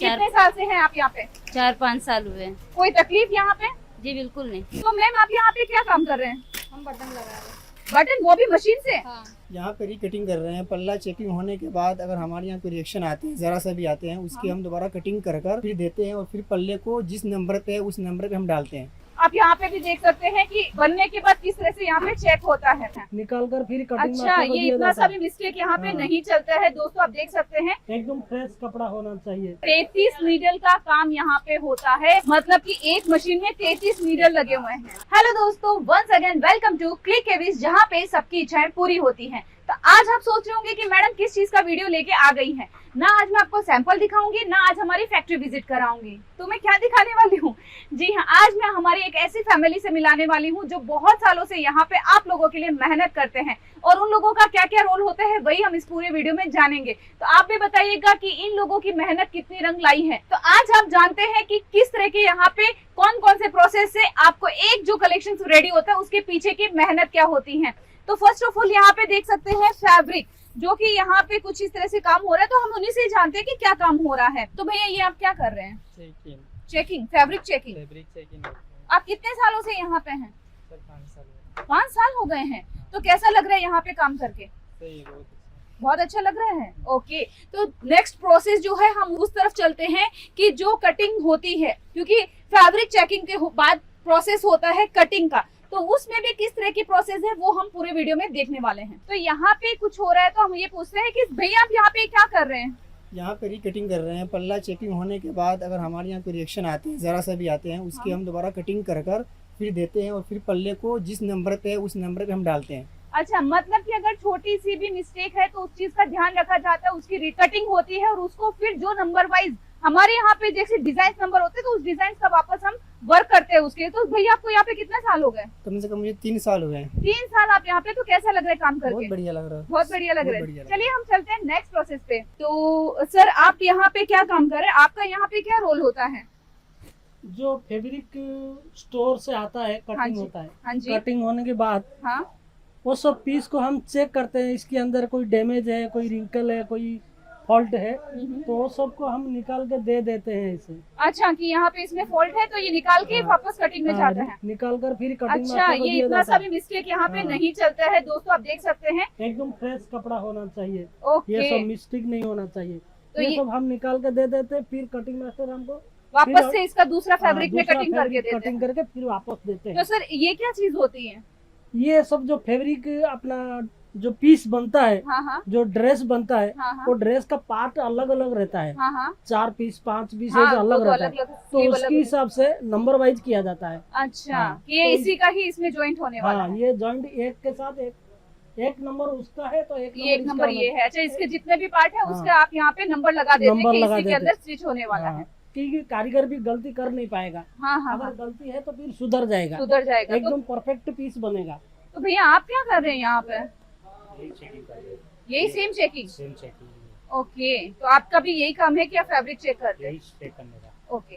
कितने साल से हैं आप यहाँ पे? 4-5 साल हुए हैं। कोई तकलीफ यहाँ पे? जी बिल्कुल नहीं। तो मैम आप यहाँ पे क्या काम कर रहे हैं? हम बटन लगा रहे हैं। बटन, वो भी मशीन से? हाँ। यहाँ पे कटिंग कर रहे हैं। पल्ला चेकिंग होने के बाद अगर हमारे यहाँ कोई रिएक्शन आते हैं, ज़रा सा भी आते हैं, उसकी हम दोबारा कटिंग कर कर फिर देते हैं और फिर पल्ले को जिस नंबर पे है उस नंबर पे हम डालते हैं। आप यहाँ पे भी देख सकते हैं कि बनने के बाद किस तरह से यहाँ पे चेक होता है। निकाल कर फिर कटिंग अच्छा, ये इतना सा भी मिस्टेक यहाँ पे हाँ। नहीं चलता है दोस्तों, आप देख सकते हैं। एकदम फ्रेश कपड़ा होना चाहिए। 33 नीडल का काम यहाँ पे होता है, मतलब कि एक मशीन में 33 नीडल लगे हुए हैं। हेलो दोस्तों, once again welcome to click केवीज, जहाँ पे सबकी इच्छाएं पूरी होती हैं। तो आज आप सोच रहे होंगे कि मैडम किस चीज का वीडियो लेके आ गई हैं। ना आज मैं आपको सैंपल दिखाऊंगी, ना आज हमारी फैक्ट्री विजिट कराऊंगी। तो मैं क्या दिखाने वाली हूँ? जी हाँ, आज मैं हमारी एक ऐसी फैमिली से मिलाने वाली हूँ जो बहुत सालों से यहाँ पे आप लोगों के लिए मेहनत करते हैं, और उन लोगों का क्या क्या रोल होता है वही हम इस पूरे वीडियो में जानेंगे। तो आप भी बताइएगा कि इन लोगों की मेहनत कितनी रंग लाई है। तो आज आप जानते हैं कि किस तरह के यहाँ पे कौन कौन से प्रोसेस से आपको एक जो कलेक्शन रेडी होता है उसके पीछे की मेहनत क्या होती है। तो फर्स्ट ऑफ ऑल यहाँ पे देख सकते हैं फैब्रिक, जो कि यहाँ पे कुछ इस तरह से काम हो रहा है। तो हम उन्हीं से ही जानते हैं कि क्या काम हो रहा है। तो भैया ये आप क्या कर रहे हैं? Checking, fabric checking. आप कितने सालों से यहाँ पे हैं? 5 साल हो गए हैं। तो कैसा लग रहा है यहाँ पे काम करके? बहुत अच्छा लग रहा है। ओके, तो नेक्स्ट प्रोसेस जो है हम उस तरफ चलते हैं कि जो कटिंग होती है, क्योंकि फैब्रिक चेकिंग के बाद प्रोसेस होता है कटिंग का। तो उसमें भी किस तरह की प्रोसेस है वो हम पूरे वीडियो में देखने वाले हैं। तो यहाँ पे कुछ हो रहा है, तो हम ये पूछते हैं कि भैया आप यहाँ पे क्या कर रहे हैं? यहाँ पे कटिंग कर रहे हैं। पल्ला चेकिंग होने के बाद अगर हमारे यहाँ कोई रिएक्शन आते हैं, ज़रा सा भी आते हैं, उसकी हम दोबारा कटिंग कर कर फिर देते हैं और फिर पल्ले को जिस नंबर पे है उस नंबर पे हम डालते हैं। अच्छा, मतलब कि अगर छोटी सी भी मिस्टेक है तो उस चीज का ध्यान रखा जाता है, उसकी रिकटिंग होती है और उसको फिर जो नंबर वाइज हमारे यहाँ पे जैसे डिजाइन नंबर होते हैं तो उस डिजाइन का वापस हम वर्क करते हैं उसके। तो भैया आपको यहाँ पे कितने साल हो गए? कम से कम मुझे 3 साल हुए हैं। 3 साल आप यहाँ पे। तो कैसा लग रहा है काम करके? बहुत बढ़िया लग रहा है। बहुत बढ़िया लग बहुत रहा है। बढ़िया लग चलिए हम चलते हैं नेक्स्ट प्रोसेस पे। तो सर आप यहाँ पे क्या काम कर रहे हैं? आपका यहाँ पे क्या रोल होता है? जो फैब्रिक स्टोर से आता है हाँ कटिंग जी, होता है। हाँ जी, कटिंग होने के बाद हाँ, वो सब पीस को हम चेक करते हैं, इसके अंदर कोई डैमेज है, कोई रिंकल है, कोई फॉल्ट है, तो वो सब को हम निकाल के दे देते हैं इसे। अच्छा, कि यहाँ पे इसमें फॉल्ट है तो ये निकाल के हाँ, वापस कटिंग में जाता है। निकाल कर फिर कटिंग अच्छा, ये इतना सा भी मिस्टेक यहाँ पे हाँ। नहीं चलता है दोस्तों, आप देख सकते हैं। एकदम फ्रेश कपड़ा होना चाहिए। ओके, ये सब मिस्टेक नहीं होना चाहिए। तो ये ये सब हम निकाल के दे देते हैं, फिर कटिंग मास्टर हमको वापस फिर- से इसका दूसरा फैब्रिक में दूसरा कटिंग करके फैब्रिक देते कटिंग हैं। करके फिर वापस देते तो हैं। सर ये क्या चीज होती है? ये सब जो फैब्रिक अपना जो पीस बनता है, हाँ हाँ जो ड्रेस बनता है, हाँ वो हाँ ड्रेस का पार्ट अलग अलग रहता है। हाँ हाँ 4 पीस 5 पीस हाँ, ऐसे वो अलग तो रहता है। अलग-अलग तो sleeve उसके अलग- हिसाब से नंबर वाइज किया जाता है। अच्छा, हाँ, कि ये तो इसी का ही इसमें ज्वाइंट होने वाला हाँ, है। ये जॉइंट एक के साथ एक नंबर उसका है तो ये एक इसका नंबर ये है। अच्छा, इसके जितने भी पार्ट है हाँ। उसका आप यहाँ पे नंबर लगा देते हैं नंबर कि लगा इसी के देते अंदर स्टिच होने वाला हाँ, है। क्योंकि कारीगर भी गलती कर नहीं पाएगा। हाँ हाँ अगर हाँ, गलती है तो फिर सुधर जाएगा, सुधर जाएगा। तो एकदम परफेक्ट पीस बनेगा। तो भैया आप क्या कर रहे हैं यहाँ पे? यही सेम चेकिंग। ओके, तो आपका भी यही काम है कि आप फैब्रिक चेक करते हैं? ओके,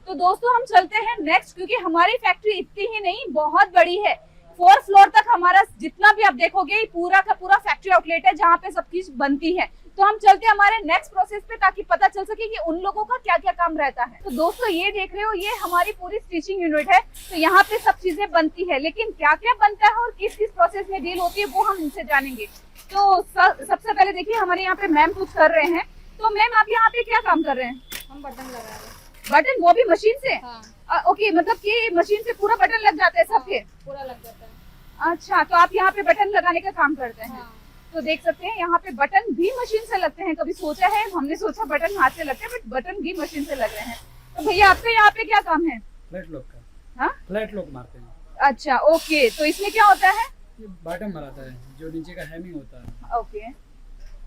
तो दोस्तों हम चलते हैं नेक्स्ट, क्योंकि हमारी फैक्ट्री इतनी ही नहीं बहुत बड़ी है। 4 फ्लोर तक हमारा जितना भी आप देखोगे ये पूरा का पूरा फैक्ट्री आउटलेट है जहाँ पे सब चीज बनती है। तो हम चलते हैं हमारे नेक्स्ट प्रोसेस पे, ताकि पता चल सके कि उन लोगों का क्या क्या काम रहता है। तो दोस्तों ये देख रहे हो, ये हमारी पूरी स्टिचिंग यूनिट है। तो यहाँ पे सब चीजें बनती है, लेकिन क्या क्या बनता है और किस किस प्रोसेस में डील होती है वो हम इनसे जानेंगे। तो सबसे पहले देखिए हमारे यहाँ पे मैम कुछ कर रहे हैं। तो मैम आप यहाँ पे क्या काम कर रहे हैं? हम बटन लगा रहे हैं। बटन, वो भी मशीन से? हाँ, ओके, मतलब कि मशीन से पूरा बटन लग जाता है सबके? पूरा लग जाता है। अच्छा, तो आप यहाँ पे बटन लगाने का काम करते हैं? हाँ, तो देख सकते हैं यहाँ पे बटन भी मशीन से लगते हैं। कभी सोचा है, हमने सोचा बटन हाथ से लगते हैं, बट बटन भी मशीन से लग रहे हैं। तो भैया आपका यहाँ पे क्या काम है? फ्लैट लॉक का। हाँ? फ्लैट लॉक मारते हैं। अच्छा, ओके, तो इसमें क्या होता है? ये बॉटम मराता है, जो नीचे का हैमिंग होता है। ओके,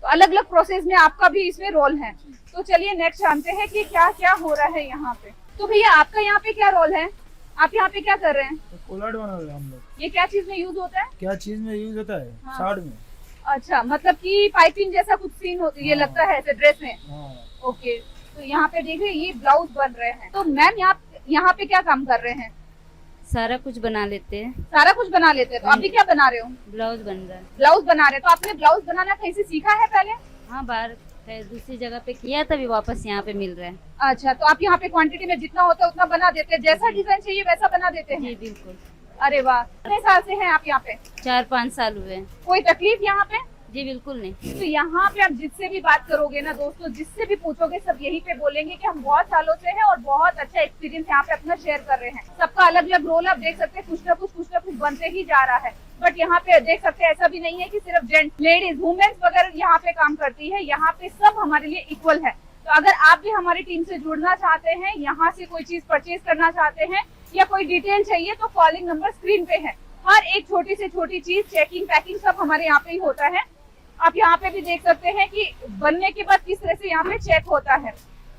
तो अलग अलग प्रोसेस में आपका भी इसमें रोल है। तो चलिए नेक्स्ट जानते हैं कि क्या क्या हो रहा है यहाँ पे। तो भैया आपका यहाँ पे क्या रोल है? आप यहाँ पे क्या कर रहे हैं? तो कोलाड बना रहे हैं हम लोग। ये क्या चीज में यूज होता है? क्या चीज में यूज होता है? हाँ। साड़ में। अच्छा, मतलब कि पाइपिंग जैसा कुछ सीन होती है, ये हाँ। लगता है ऐसे ड्रेस में। हाँ। ओके, तो यहाँ पे देख रहे हैं ये ब्लाउज बन रहे हैं। तो मैम यहाँ पे क्या काम कर रहे हैं? सारा कुछ बना लेते हैं। सारा कुछ बना लेते हैं। तो अभी क्या बना रहे हो? ब्लाउज बन रहा है। ब्लाउज बना रहे हैं। तो आपने ब्लाउज बनाना कहीं से सीखा है पहले? हाँ, बाहर खैर दूसरी जगह पे किया तभी वापस यहाँ पे मिल रहा है। अच्छा, तो आप यहाँ पे क्वांटिटी में जितना होता है उतना बना देते हैं, जैसा डिजाइन चाहिए वैसा बना देते हैं? जी बिल्कुल। अरे वाह, कितने साल से हैं आप यहाँ पे? 4-5 साल हुए हैं। कोई तकलीफ यहाँ पे? जी बिल्कुल नहीं। तो यहाँ पे आप जिससे भी बात करोगे ना दोस्तों, जिससे भी पूछोगे सब यही पे बोलेंगे कि हम बहुत सालों से हैं और बहुत अच्छा एक्सपीरियंस यहाँ पे अपना शेयर कर रहे हैं। सबका अलग अलग रोल आप देख सकते हैं, कुछ ना कुछ बनते ही जा रहा है। बट यहाँ पे देख सकते हैं ऐसा भी नहीं है कि सिर्फ जेंट्स, लेडीज, वुमेन्स वगैरह यहाँ पे काम करती है। यहाँ पे सब हमारे लिए इक्वल है। तो अगर आप भी हमारी टीम से जुड़ना चाहते हैं, यहाँ से कोई चीज परचेज करना चाहते हैं या कोई डिटेल चाहिए तो कॉलिंग नंबर स्क्रीन पे है। हर एक छोटी से छोटी चीज, चेकिंग, पैकिंग सब हमारे यहाँ पे ही होता है। आप यहाँ पे भी देख सकते हैं कि बनने के बाद किस तरह से यहाँ पे चेक होता है।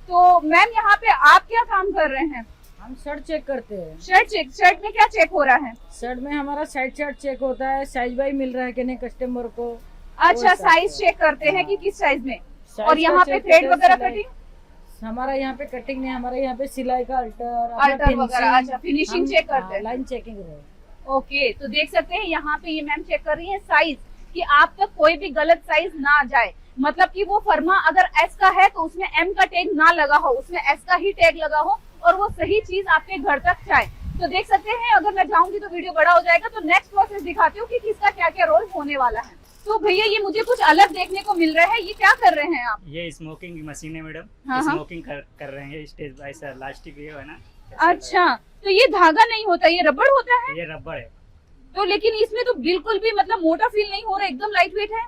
तो मैम यहाँ पे आप क्या काम कर रहे हैं? हम शर्ट चेक करते हैं। शर्ट में क्या चेक हो रहा है? शर्ट में हमारा साइड शर्ट चेक होता है, साइज बाई मिल रहा है कि नहीं कस्टमर को। अच्छा, वो साइज चेक करते हैं कि किस साइज में। साइज और यहाँ का पे check थ्रेड करते हैं, वगैरह सिलाई। कटिंग, हमारा यहाँ पे कटिंग नहीं, हमारे यहाँ पे सिलाई का अल्टर अल्टर वगैरह। अच्छा, फिनिशिंग चेक करते हैं। लाइन चेकिंग रहे। ओके, तो देख सकते हैं यहाँ पे ये मैम चेक कर रही है साइज, कि आप तक कोई भी गलत साइज ना जाए। मतलब कि वो फर्मा अगर एस का है तो उसमें एम का टैग ना लगा हो, उसमें एस का ही टैग लगा हो और वो सही चीज आपके घर तक जाए। तो देख सकते हैं, अगर मैं जाऊंगी तो वीडियो बड़ा हो जाएगा, तो नेक्स्ट प्रोसेस दिखाती हूँ कि किसका क्या क्या रोल होने वाला है। तो भैया ये मुझे कुछ अलग देखने को मिल रहा है, ये क्या कर रहे हैं आप? ये स्मोकिंग की मशीन है मैडम। हाँ, हाँ। स्मोकिंग कर रहे हैं स्टेज बाय सर, लास्टिक ये है ना। अच्छा, तो ये धागा नहीं होता, ये रबड़ होता है। ये रबड़ है। तो लेकिन इसमें तो बिल्कुल भी मतलब मोटा फील नहीं हो रहा, एकदम लाइट वेट है,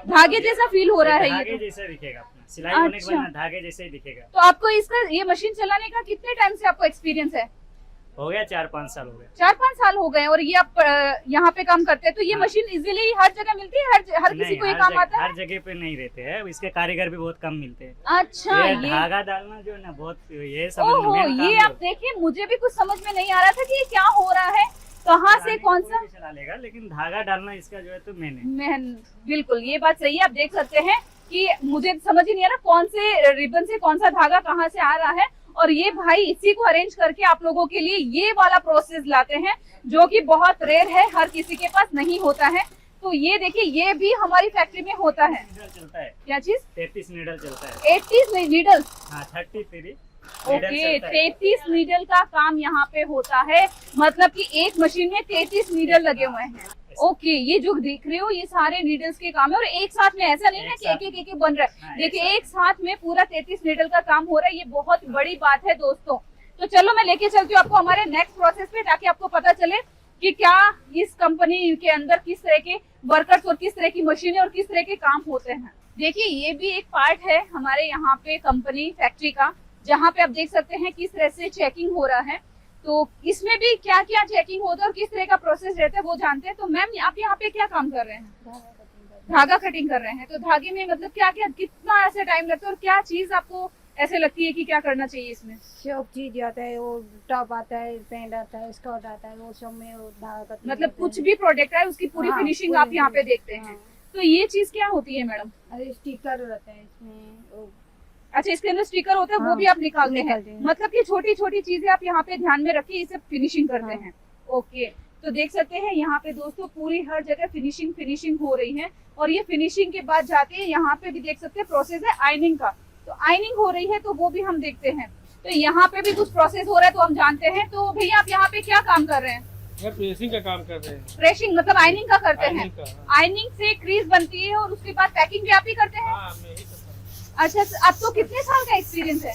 धागे जैसा फील हो रहा है। धागे ये तो जैसा दिखेगा अपना, सिलाई होने के अच्छा। बाद ना धागे जैसे ही दिखेगा। तो आपको इसका ये मशीन चलाने का कितने टाइम से आपको एक्सपीरियंस है? हो गया 4-5 साल हो गए। 4-5 साल हो गए। और ये आप यहाँ पे काम करते हैं, तो ये हाँ। मशीन इजीली हर जगह मिलती है? हर किसी नहीं, को ये काम आता है? हर जगह पे नहीं रहते हैं, इसके कारीगर भी बहुत कम मिलते हैं। अच्छा, ये ये धागा डालना जो है ना बहुत, ये सब ओहो, ये आप देखिए, मुझे भी कुछ समझ में नहीं आ रहा था कि ये क्या हो रहा है, कहाँ से कौन सा चला लेगा, लेकिन धागा डालना इसका जो है तो मैंने मेहन। बिल्कुल, ये बात सही है। आप देख सकते हैं कि मुझे समझ ही नहीं आ रहा कौन से रिबन से कौन सा धागा कहाँ से आ रहा है। और ये भाई इसी को अरेंज करके आप लोगों के लिए ये वाला प्रोसेस लाते हैं, जो कि बहुत रेयर है, हर किसी के पास नहीं होता है। तो ये देखिए, ये भी हमारी फैक्ट्री में होता है। नीडल चलता है। क्या चीज? 33 नीडल चलता है। 80 नीडल। हाँ, 33 ओके, 33 नीडल का काम यहाँ पे होता है। मतलब कि एक मशीन में 33 नीडल लगे हुए हैं। ओके, ये जो देख रहे हो ये सारे नीडल्स के काम है, और एक साथ में, ऐसा नहीं है कि एक बन रहा है। हाँ, देखिए, एक साथ में पूरा 33 नीडल का काम हो रहा है। ये बहुत बड़ी बात है दोस्तों। तो चलो मैं लेके चलती हूँ आपको हमारे नेक्स्ट प्रोसेस पे, ताकि आपको पता चले कि क्या इस कंपनी के अंदर किस तरह के वर्कर्स और किस तरह की मशीनें और किस तरह के काम होते हैं। देखिए, ये भी एक पार्ट है हमारे यहाँ पे कंपनी फैक्ट्री का, जहाँ पे आप देख सकते हैं किस तरह से चेकिंग हो रहा है। तो इसमें भी क्या क्या चेकिंग होता है और किस तरह का प्रोसेस रहता है वो जानते हैं। तो मैम, आप यहाँ पे क्या काम कर रहे हैं? धागा कटिंग कर रहे हैं। तो धागे में मतलब क्या क्या, कितना ऐसे टाइम लगता है और क्या चीज आपको ऐसे लगती है कि क्या करना चाहिए इसमें? सब चीज आता है, वो टॉप आता है, पैंट आता है, स्कर्ट आता है, वो सब में वो धागा कटिंग मतलब करते कुछ हैं। भी प्रोडक्ट है उसकी पूरी हाँ, फिनिशिंग पूरी आप यहाँ पे फिनिशिंग। देखते हैं। तो ये चीज क्या होती है मैडम? अरे स्टिकर रहता है इसमें, वो अच्छा, इसके अंदर स्टिकर होता है, वो हाँ, भी आप निकालते हैं। निकालते हैं। मतलब कि छोटी छोटी चीजें आप यहाँ पे ध्यान में रखिए, इसे फिनिशिंग करते हाँ। हैं। ओके, तो देख सकते हैं यहाँ पे दोस्तों पूरी हर जगह फिनिशिंग हो रही है। और ये फिनिशिंग के बाद जाते हैं, यहाँ पे भी देख सकते हैं प्रोसेस है आयनिंग का। तो आयनिंग हो रही है, तो वो भी हम देखते हैं। तो यहाँ पे भी कुछ प्रोसेस हो रहा है, तो हम जानते हैं। तो भैया, आप यहाँ पे क्या काम कर रहे हैं? प्रेसिंग का काम कर रहे हैं। प्रेसिंग मतलब आयनिंग का करते हैं। आयरनिंग का, आयनिंग से क्रीज बनती है और उसके बाद पैकिंग भी आप ही करते हैं? हाँ, मैं ही करता हूँ। अच्छा, आपको कितने साल का एक्सपीरियंस है?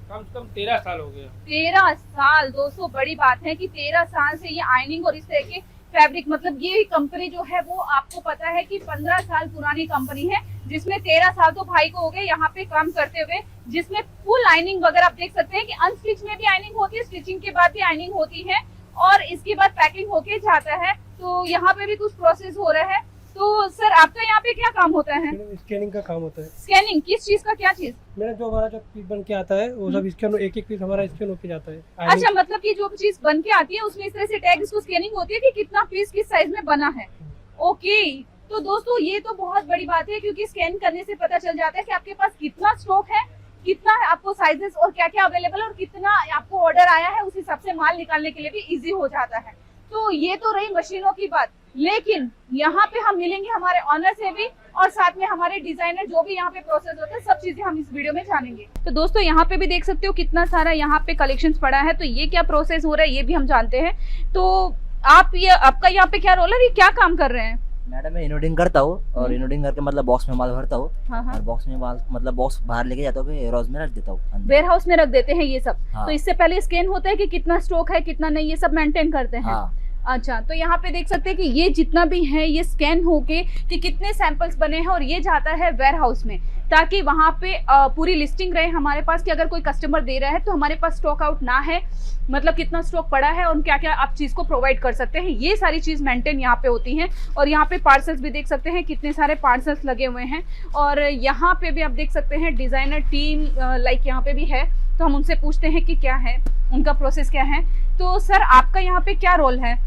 कम से कम 13 साल हो गया। 13 साल दोस्तों, बड़ी बात है कि 13 साल से ये आयनिंग और इस तरह के फैब्रिक, मतलब ये कंपनी जो है वो आपको पता है कि 15 साल पुरानी कंपनी है, जिसमें 13 साल तो भाई को हो गए यहाँ पे काम करते हुए, जिसमें फुल आयनिंग वगैरह आप देख सकते हैं कि अनस्टिच में भी आयनिंग होती है, स्टिचिंग के बाद भी आयनिंग होती है, और इसके बाद पैकिंग होके जाता है। तो यहाँ पे भी कुछ प्रोसेस हो रहा है। तो सर, आपका यहाँ पे क्या काम होता है? स्कैनिंग का काम होता है। स्कैनिंग किस चीज का? क्या चीज? मेरा जो हमारा जो पीस बन के आता है वो सब स्कैन, एक एक पीस हमारा स्कैन होके जाता है। अच्छा, मतलब कि जो चीज बन के आती है उसमें इस तरह से टैग, इसको स्कैनिंग होती है कि कितना पीस किस साइज में बना है। ओके, तो दोस्तों ये तो बहुत बड़ी बात है, क्योंकि स्कैन करने से पता चल जाता है कि आपके पास कितना स्टॉक है, कितना है आपको साइजेस और क्या क्या अवेलेबल है, और कितना आपको ऑर्डर आया है, उस हिसाब से माल निकालने के लिए भी इजी हो जाता है। तो ये तो रही मशीनों की बात। लेकिन यहाँ पे हम मिलेंगे हमारे ऑनर से भी और साथ में हमारे डिजाइनर, जो भी यहाँ पे प्रोसेस होता है सब चीजें हम इस वीडियो में जानेंगे। तो दोस्तों यहाँ पे भी देख सकते हो कितना सारा यहाँ पे कलेक्शंस पड़ा है, तो ये क्या प्रोसेस हो रहा है ये भी हम जानते हैं। तो आपका यहाँ पे क्या रोल है, ये क्या काम कर रहे हैं? मैडम मैं इनोडिंग करता हूँ और इनोडिंग करके मतलब बॉक्स में माल भरता हूँ हाँ। और बॉक्स में माल मतलब बॉक्स बाहर लेके जाता हूँ, वेयर हाउस में रख देता हूँ। वेयर हाउस में रख देते हैं ये सब। हाँ। तो इससे पहले स्कैन होता है कि कितना स्टॉक है कितना नहीं, ये सब मेंटेन करते हैं। हाँ। अच्छा, तो यहाँ पे देख सकते हैं कि ये जितना भी है ये स्कैन होके कि कितने सैंपल्स बने हैं और ये जाता है वेयर हाउस में, ताकि वहाँ पे पूरी लिस्टिंग रहे हमारे पास कि अगर कोई कस्टमर दे रहा है तो हमारे पास स्टॉक आउट ना है, मतलब कितना स्टॉक पड़ा है और क्या क्या आप चीज को प्रोवाइड कर सकते हैं, ये सारी चीज मेंटेन यहाँ पे होती हैं। और यहाँ पे पार्सल्स भी देख सकते हैं कितने सारे पार्सल्स लगे हुए हैं। और यहाँ पे भी आप देख सकते हैं डिजाइनर टीम लाइक यहाँ पे भी है, तो हम उनसे पूछते हैं कि क्या है उनका प्रोसेस क्या है। तो सर आपका यहाँ पे क्या रोल है?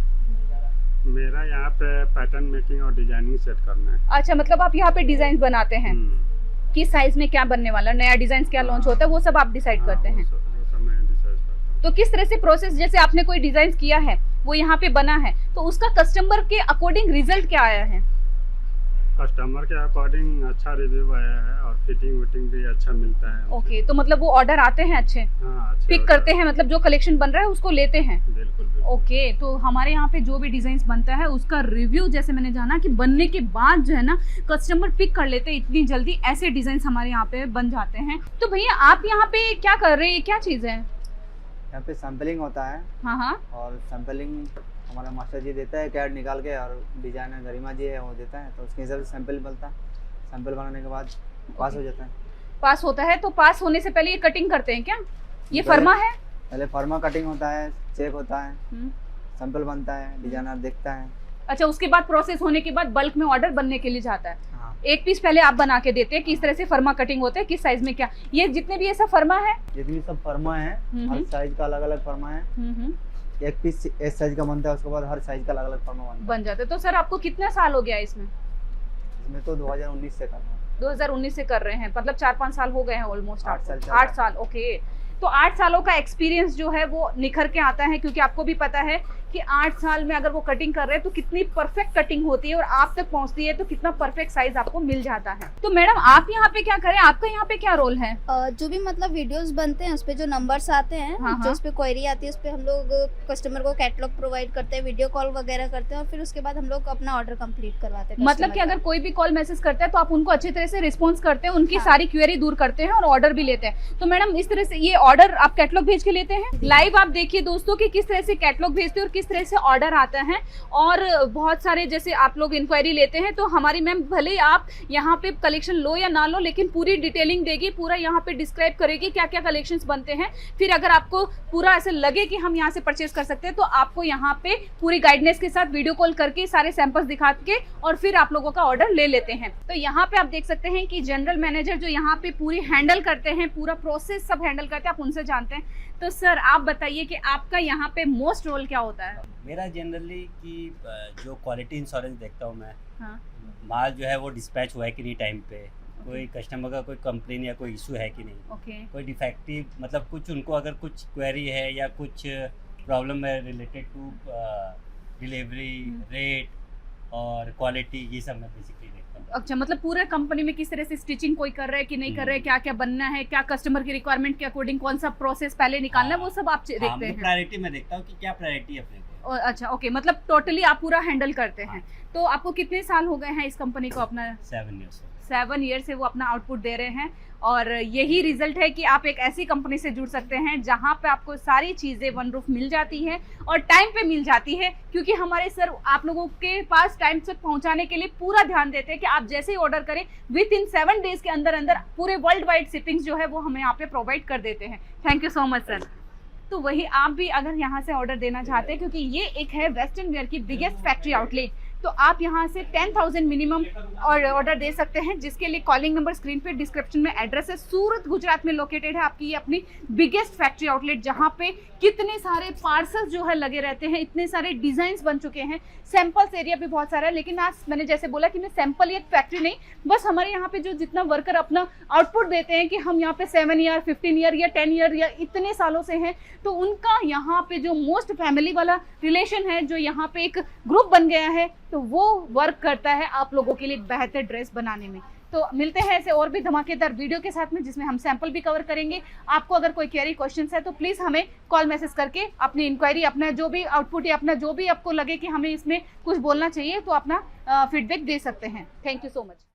मेरा यहाँ पे पैटर्न मेकिंग और डिजाइनिंग सेट करना है। अच्छा, मतलब आप यहाँ पे डिजाइन बनाते हैं, किस साइज में क्या बनने वाला, नया डिजाइन क्या लॉन्च होता है, वो सब आप डिसाइड करते हैं। वो सब मैं डिसाइड करता हूँ। तो किस तरह से प्रोसेस, जैसे आपने कोई डिजाइन किया है वो यहाँ पे बना है, तो उसका कस्टमर के अकॉर्डिंग रिजल्ट क्या आया है? कस्टमर के अकॉर्डिंग अच्छा रिव्यू आया है और फिटिंग विटिंग भी अच्छा मिलता है। ओके, तो मतलब वो ऑर्डर आते हैं अच्छे, हाँ, अच्छे पिक order। करते हैं, मतलब जो कलेक्शन बन रहा है उसको लेते हैं। बिल्कुल बिल्कुल। ओके, तो हमारे यहाँ पे जो भी डिजाइन बनता है उसका रिव्यू, जैसे मैंने जाना कि बनने के बाद जो है ना कस्टमर पिक कर लेते हैं, इतनी जल्दी ऐसे डिजाइन हमारे यहाँ पे बन जाते हैं। तो भैया आप यहाँ पे क्या कर रहे हैं, क्या चीज है? यहाँ पे सैंपलिंग होता है। हाँ। और सैंपलिंग हमारा मास्टर जी देता है कैड निकाल के, और डिजाइनर गरिमा जी है वो देता है, तो उसके हिसाब से सैंपल बनता है। सैंपल बनाने के बाद पास हो जाता है। पास होता है, तो पास होने से पहले ये कटिंग करते हैं क्या? ये फर्मा है? पहले फर्मा कटिंग होता है, चेक होता है, सैंपल बनता है, डिजाइनर देखता है। अच्छा, उसके बाद प्रोसेस होने के बाद बल्क में ऑर्डर बनने के लिए जाता है। हाँ। एक पीस पहले आप बना के देते हैं कि इस तरह से फर्मा कटिंग होता है, किस साइज में क्या, ये जितने भी ऐसा फर्मा है जितनी सब फर्मा है हर साइज का अलग अलग फर्मा है। एक पीस एस साइज का बनता है, उसके बाद हर साइज का अलग अलग फर्मा बन जाता है। तो सर आपको कितना साल हो गया इसमें? इसमें तो 2019 से कर रहा हूँ। 2019 से कर रहे हैं, मतलब 4-5 साल हो गए हैं ऑलमोस्ट। 8 साल। ओके, तो 8 सालों का एक्सपीरियंस जो है वो निखर के आता है, क्योंकि आपको भी पता है कि 8 साल में अगर वो कटिंग कर रहे हैं तो कितनी परफेक्ट कटिंग होती है और आप तक पहुंचती है, तो कितना परफेक्ट साइज आपको मिल जाता है। तो मैडम आप यहाँ पे क्या करें, आपका यहाँ पे क्या रोल है? जो भी मतलब वीडियोस बनते हैं उस पे जो नंबर्स आते हैं, हाँ। जो उस पे क्वेरी आती है उस पे हम लोग कस्टमर को कैटलॉग प्रोवाइड करते हैं, वीडियो कॉल वगैरह करते हैं और फिर उसके बाद हम लोग अपना ऑर्डर कंप्लीट करवाते हैं। मतलब कि अगर कोई भी कॉल मैसेज करता है तो आप उनको अच्छी तरह से रिस्पॉन्स करते हैं, उनकी सारी क्वेरी दूर करते हैं और ऑर्डर भी लेते हैं। तो मैडम इस तरह से ये ऑर्डर आप कैटलॉग भेज के लेते हैं? लाइव आप देखिए दोस्तों कि किस तरह से कैटलॉग भेजते हैं और किस तरह से ऑर्डर आता है। और बहुत सारे जैसे आप लोग इंक्वायरी लेते हैं, तो हमारी मैम भले आप यहाँ पे कलेक्शन लो या ना लो, लेकिन पूरी डिटेलिंग देगी, पूरा यहाँ पे डिस्क्राइब करेगी क्या क्या कलेक्शंस बनते हैं। फिर अगर आपको पूरा ऐसे लगे कि हम यहाँ से परचेज कर सकते हैं तो आपको यहाँ पे पूरी गाइडनेस के साथ वीडियो कॉल करके सारे सैंपल्स दिखा के और फिर आप लोगों का ऑर्डर ले लेते हैं। तो यहाँ पे आप देख सकते हैं कि जनरल मैनेजर जो यहाँ पे पूरी हैंडल करते हैं, पूरा प्रोसेस सब हैंडल करते हैं, आप उनसे जानते हैं। तो सर आप बताइए कि आपका यहाँ पे मोस्ट रोल क्या होता है? मेरा जनरली कि जो क्वालिटी इंश्योरेंस देखता हूँ मैं, हाँ। माल जो है वो डिस्पैच हुआ है कि नहीं टाइम पे, कोई कस्टमर का कोई कंप्लेन या कोई इशू है कि नहीं, ओके। कोई डिफेक्टिव मतलब कुछ उनको अगर कुछ क्वेरी है या कुछ प्रॉब्लम है रिलेटेड टू डिलीवरी रेट और क्वालिटी, ये सब मैं बेसिकली देखता हूँ। अच्छा, मतलब पूरे कंपनी में किस तरह से स्टिचिंग कोई कर रहा है कि नहीं कर रहा है, क्या क्या बनना है, क्या कस्टमर की रिक्वायरमेंट के अकॉर्डिंग कौन सा प्रोसेस पहले निकालना है, वो सब आप देखते हैं? प्रायोरिटी मैं देखता हूँ कि क्या प्रायोरिटी है अपने को। अच्छा, ओके, मतलब टोटली आप पूरा हैंडल करते हैं। तो आपको कितने साल हो गए हैं इस कंपनी को अपना? 7 ईयर्स 7 ईयर से वो अपना आउटपुट दे रहे हैं और यही रिजल्ट है कि आप एक ऐसी कंपनी से जुड़ सकते हैं जहां पे आपको सारी चीज़ें वन रूफ मिल जाती है और टाइम पे मिल जाती है, क्योंकि हमारे सर आप लोगों के पास टाइम तक पहुंचाने के लिए पूरा ध्यान देते हैं कि आप जैसे ही ऑर्डर करें विद इन 7 डेज के अंदर अंदर पूरे वर्ल्ड वाइड शिपिंग जो है वो हमें यहाँ पे प्रोवाइड कर देते हैं। Thank you so much sir. तो वही आप भी अगर यहाँ से ऑर्डर देना चाहते हैं, क्योंकि ये एक है वेस्टर्न वेयर की बिगेस्ट फैक्ट्री आउटलेट, तो आप यहाँ से 10,000 मिनिमम और ऑर्डर दे सकते हैं, जिसके लिए कॉलिंग नंबर स्क्रीन पे डिस्क्रिप्शन में एड्रेस है। सूरत गुजरात में लोकेटेड है आपकी ये अपनी बिगेस्ट फैक्ट्री आउटलेट, जहाँ पे कितने सारे पार्सल्स जो है लगे रहते हैं, इतने सारे डिजाइन्स बन चुके हैं, सैंपल्स एरिया भी बहुत सारा है। लेकिन आज मैंने जैसे बोला कि मैं सैंपल ये फैक्ट्री नहीं, बस हमारे यहाँ पे जो जितना वर्कर अपना आउटपुट देते हैं कि हम यहाँ पे 7 ईयर 15 ईयर या 10 ईयर या इतने सालों से हैं, तो उनका यहाँ पे जो मोस्ट फैमिली वाला रिलेशन है, जो यहाँ पे एक ग्रुप बन गया है, तो वो वर्क करता है आप लोगों के लिए एक बेहतर ड्रेस बनाने में। तो मिलते हैं ऐसे और भी धमाकेदार वीडियो के साथ में, जिसमें हम सैंपल भी कवर करेंगे। आपको अगर कोई क्वेरी क्वेश्चंस है तो प्लीज़ हमें कॉल मैसेज करके अपनी इंक्वायरी, अपना जो भी आउटपुट या अपना जो भी आपको लगे कि हमें इसमें कुछ बोलना चाहिए तो अपना फीडबैक दे सकते हैं। Thank you so much.